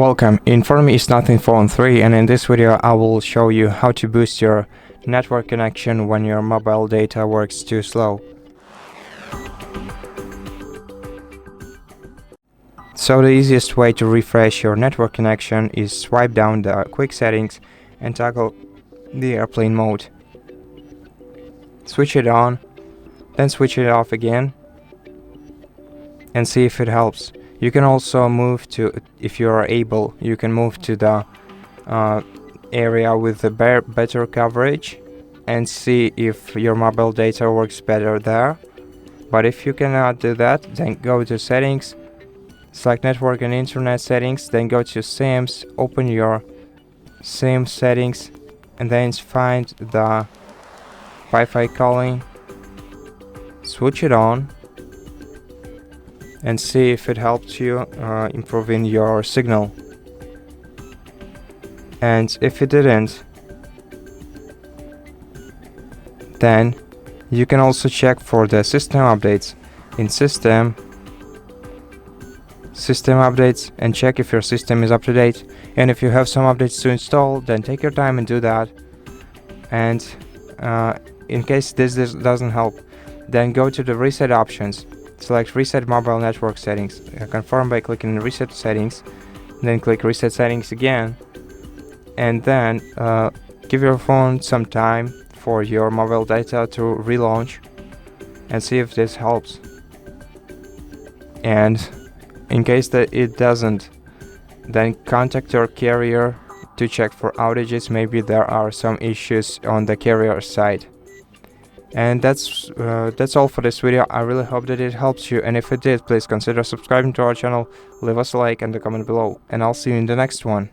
Welcome, in front of me is Nothing Phone 3, and in this video I will show you how to boost your network connection when your mobile data works too slow. So the easiest way to refresh your network connection is swipe down the quick settings and toggle the airplane mode. Switch it on, then switch it off again and see if it helps. You can also move to, if you are able, you can move to the area with the better coverage and see if your mobile data works better there. But if you cannot do that, then go to settings, select network and internet settings, then go to SIMs, open your SIM settings, and then find the Wi-Fi calling, switch it on, and see if it helps you improving your signal. And if it didn't, then you can also check for the system updates in system updates and check if your system is up to date. And if you have some updates to install, then take your time and do that. And in case this doesn't help, then go to the reset options. Select Reset Mobile Network Settings. Confirm by clicking Reset Settings, then click Reset Settings again, and then give your phone some time for your mobile data to relaunch and see if this helps. And in case that it doesn't, then contact your carrier to check for outages. Maybe there are some issues on the carrier side. And that's all for this video. I really hope that it helps you, and if it did, please consider subscribing to our channel, leave us a like and a comment below, and I'll see you in the next one.